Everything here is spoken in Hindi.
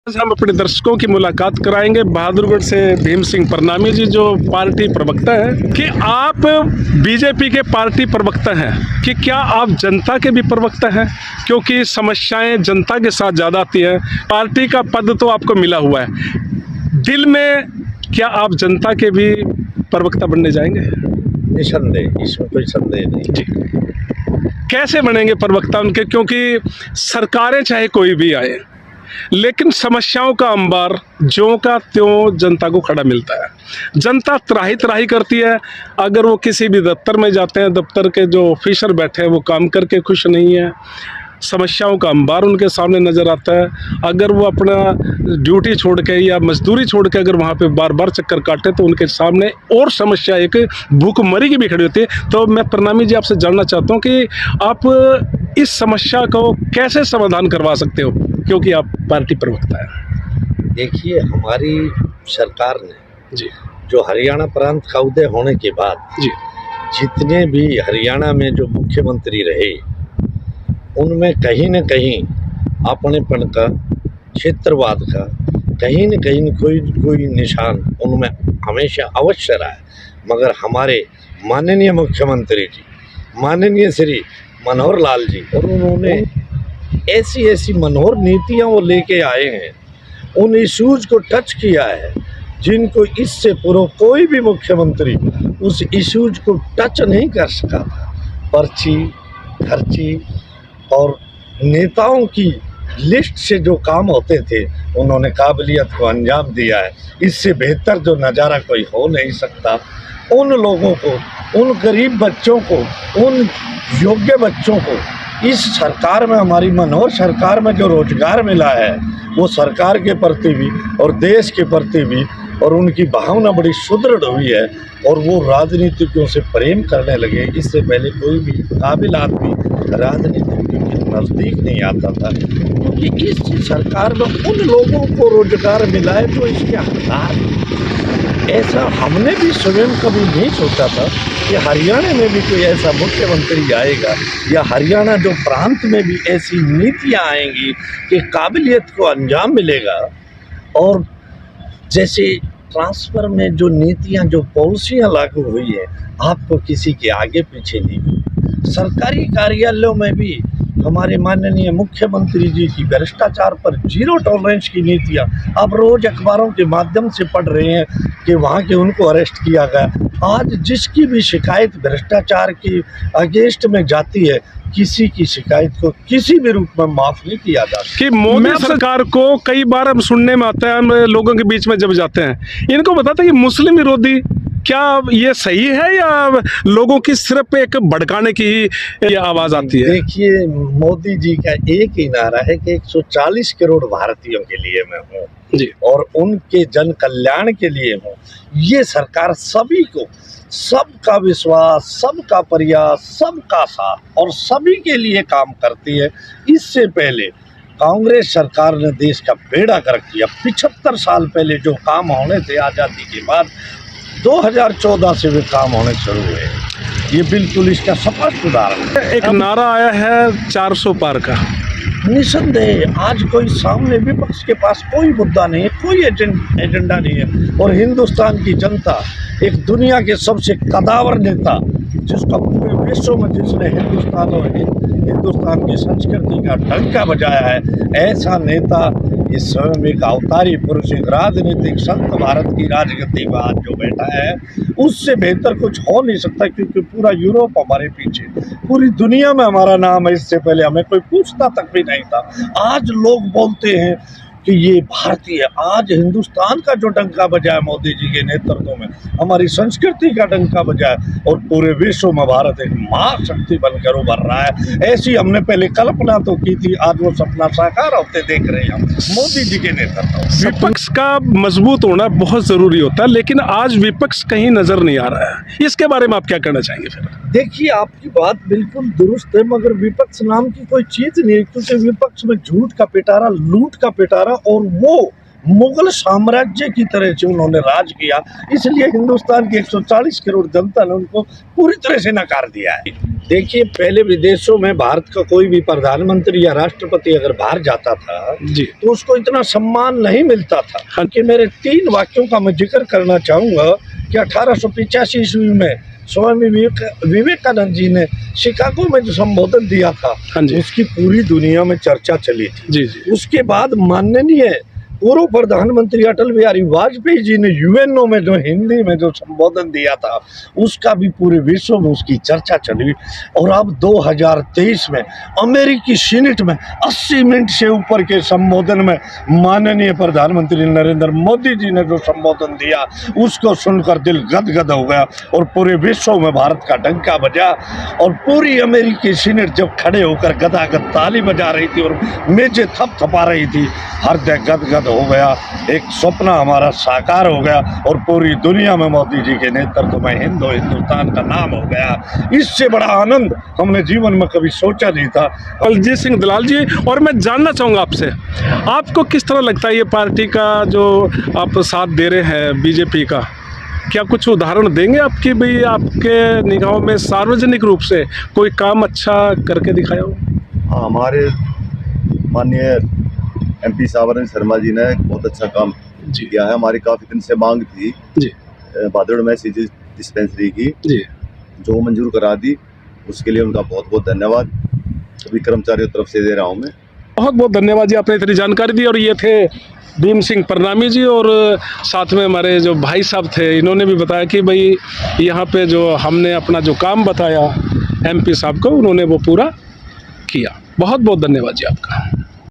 आज हम अपने दर्शकों की मुलाकात कराएंगे बहादुरगढ़ से भीम सिंह परनामी जी, जो पार्टी प्रवक्ता हैं। कि आप बीजेपी के पार्टी प्रवक्ता हैं, कि क्या आप जनता के भी प्रवक्ता हैं? क्योंकि समस्याएं जनता के साथ ज़्यादा आती हैं। पार्टी का पद तो आपको मिला हुआ है, दिल में क्या आप जनता के भी प्रवक्ता बनने जाएंगे? निसंदेह, इसमें कोई संदेह नहीं। जी, कैसे बनेंगे प्रवक्ता उनके? क्योंकि सरकारें चाहे कोई भी आए, लेकिन समस्याओं का अंबार ज्यों का त्यों जनता को खड़ा मिलता है। जनता त्राही त्राही करती है। अगर वो किसी भी दफ्तर में जाते हैं, दफ्तर के जो ऑफिसर बैठे हैं वो काम करके खुश नहीं है, समस्याओं का अंबार उनके सामने नज़र आता है। अगर वो अपना ड्यूटी छोड़ के या मजदूरी छोड़ के अगर वहाँ पे बार बार चक्कर काटे तो उनके सामने और समस्या एक भूखमरी की भी खड़ी होती है। तो मैं परनामी जी आपसे जानना चाहता हूँ कि आप इस समस्या को कैसे समाधान करवा सकते हो, क्योंकि आप पार्टी प्रवक्ता हैं। देखिए, हमारी सरकार ने जी जो हरियाणा प्रांत का उदय होने के बाद जी जितने भी हरियाणा में जो मुख्यमंत्री रहे, उनमें कहीं न कहीं अपनेपन का, क्षेत्रवाद का कहीं न कहीं कोई निशान उनमें हमेशा अवश्य रहा है। मगर हमारे माननीय मुख्यमंत्री जी, माननीय श्री मनोहर लाल जी, और उन्होंने ऐसी मनोहर नीतियाँ वो लेके आए हैं, उन इश्यूज को टच किया है जिनको इससे पूर्व कोई भी मुख्यमंत्री उस इश्यूज को टच नहीं कर सका था। पर्ची, खर्ची और नेताओं की लिस्ट से जो काम होते थे, उन्होंने काबिलियत को अंजाम दिया है। इससे बेहतर जो नज़ारा कोई हो नहीं सकता। उन लोगों को, उन गरीब बच्चों को, उन योग्य बच्चों को इस सरकार में, हमारी मनोहर सरकार में जो रोजगार मिला है, वो सरकार के प्रति भी और देश के प्रति भी, और उनकी भावना बड़ी सुदृढ़ हुई है और वो राजनीतिज्ञों से प्रेम करने लगे। इससे पहले कोई भी काबिल आदमी राजनीतिज्ञों के नज़दीक नहीं आता था, क्योंकि इस सरकार में उन लोगों को रोजगार मिला है जो इसके हकदार। ऐसा हमने भी स्वयं कभी नहीं सोचा था कि हरियाणा में भी कोई ऐसा मुख्यमंत्री आएगा, या हरियाणा जो प्रांत में भी ऐसी नीतियां आएंगी कि काबिलियत को अंजाम मिलेगा। और जैसे ट्रांसफ़र में जो नीतियां, जो पॉलिसियां लागू हुई है, आपको किसी के आगे पीछे नहीं हुई। सरकारी कार्यालयों में भी हमारे माननीय मुख्यमंत्री जी की भ्रष्टाचार पर जीरो टॉलरेंस की नीतियां आप रोज अखबारों के माध्यम से पढ़ रहे हैं कि वहां के उनको अरेस्ट किया गया। आज जिसकी भी शिकायत भ्रष्टाचार की अगेंस्ट में जाती है, किसी की शिकायत को किसी भी रूप में माफ नहीं किया जाता। कि मोदी सरकार को कई बार हम सुनने में आता है, हम लोगों के बीच में जब जाते हैं, इनको बताते हैं कि मुस्लिम विरोधी। क्या ये सही है या लोगों की सिर्फ एक भड़काने की ही आवाज आती है? देखिए, मोदी जी का एक ही नारा है कि 140 करोड़ भारतीयों के लिए मैं हूँ जी, और उनके जन कल्याण के लिए हूँ। ये सरकार सभी को, सबका विश्वास, सबका प्रयास, सबका साथ और सभी के लिए काम करती है। इससे पहले कांग्रेस सरकार ने देश का बेड़ा गर्क किया। 75 साल पहले जो काम होने थे आज़ादी के बाद, 2014 से वे काम होने शुरू हुए। ये बिल्कुल इसका स्पष्ट उदाहरण है। एक नारा आया है 400 पार का। निसंदेह आज कोई सामने विपक्ष के पास कोई मुद्दा नहीं है, कोई एजेंडा नहीं है, और हिंदुस्तान की जनता, एक दुनिया के सबसे कदावर नेता, जिसका पूरे विश्व में, जिसने हिंदुस्तान की संस्कृति का डंका बजाया है, ऐसा नेता ये स्वयं एक अवतारी पुरुष, एक राजनीतिक संत भारत की राजगद्दी पर आज जो बैठा है, उससे बेहतर कुछ हो नहीं सकता। क्योंकि पूरा यूरोप हमारे पीछे, पूरी दुनिया में हमारा नाम है। इससे पहले हमें कोई पूछता तक भी नहीं था। आज लोग बोलते हैं कि ये भारतीय, आज हिंदुस्तान का जो डंका बजा है मोदी जी के नेतृत्व में, हमारी संस्कृति का डंका बजा है, और पूरे विश्व में भारत एक महाशक्ति बनकर उभर रहा है। ऐसी हमने पहले कल्पना तो की थी, आज वो सपना साकार होते देख रहे हैं हम मोदी जी के नेतृत्व। विपक्ष का मजबूत होना बहुत जरूरी होता है, लेकिन आज विपक्ष कहीं नजर नहीं आ रहा है। इसके बारे में आप क्या कहना चाहेंगे? फिर देखिए, आपकी बात बिल्कुल दुरुस्त है, मगर विपक्ष नाम की कोई चीज नहीं है, क्योंकि विपक्ष में झूठ का पिटारा, लूट का पिटारा और वो मुगल साम्राज्य की तरह से उन्होंने राज किया, इसलिए हिंदुस्तान की 140 करोड़ जनता ने उनको पूरी तरह से नकार दिया है। देखिए, पहले विदेशों में भारत का कोई भी प्रधानमंत्री या राष्ट्रपति अगर बाहर जाता था जी तो उसको इतना सम्मान नहीं मिलता था। हाँ। कि मेरे 3 वाक्यों का मैं जिक्र करना चाहूँगा कि 1885 ईस्वी में स्वामी विवेकानंद जी ने शिकागो में जो संबोधन दिया था, हाँ जी। उसकी पूरी दुनिया में चर्चा चली थी। जी जी उसके बाद माननीय पूर्व प्रधानमंत्री अटल बिहारी वाजपेयी जी ने यूएनओ में जो हिंदी में जो संबोधन दिया था, उसका भी पूरे विश्व में उसकी चर्चा चली। और अब 2023 में अमेरिकी सीनेट में 80 मिनट से ऊपर के संबोधन में माननीय प्रधानमंत्री नरेंद्र मोदी जी ने जो संबोधन दिया, उसको सुनकर दिल गदगद हो गया और पूरे विश्व में भारत का डंका बजा। और पूरी अमेरिकी सीनेट जब खड़े होकर गदागद ताली बजा रही थी और मेजें थपथपा रही थी, हृदय गदगद हो गया। एक सपना हमारा साकार हो गया और पूरी दुनिया में मोदी जी के नेतृत्व में हिंदुस्तान का नाम हो गया। इससे बड़ा आनंद हमने जीवन में कभी सोचा नहीं था। बलजीत सिंह दलाल जी, और मैं जानना चाहूँगा आपसे, आपको किस तरह लगता है ये पार्टी का जो आप साथ दे रहे हैं बीजेपी का, क्या कुछ उदाहरण देंगे आपकी भाई आपके निगाहों में सार्वजनिक रूप से कोई काम अच्छा करके दिखाया हो? हाँ, हमारे माननीय MP सावरन शर्मा जी ने बहुत अच्छा काम जी किया है। हमारी काफ़ी दिन से मांग थी जी भादड़ में सीजी डिस्पेंसरी की, जी जो मंजूर करा दी, उसके लिए उनका बहुत बहुत धन्यवाद सभी कर्मचारियों की तरफ से दे रहा हूँ मैं। बहुत बहुत धन्यवाद जी, आपने इतनी जानकारी दी। और ये थे भीम सिंह परनामी जी, और साथ में हमारे जो भाई साहब थे, इन्होंने भी बताया कि भाई यहाँ पे जो हमने अपना जो काम बताया MP साहब को, उन्होंने वो पूरा किया। बहुत बहुत धन्यवाद जी आपका।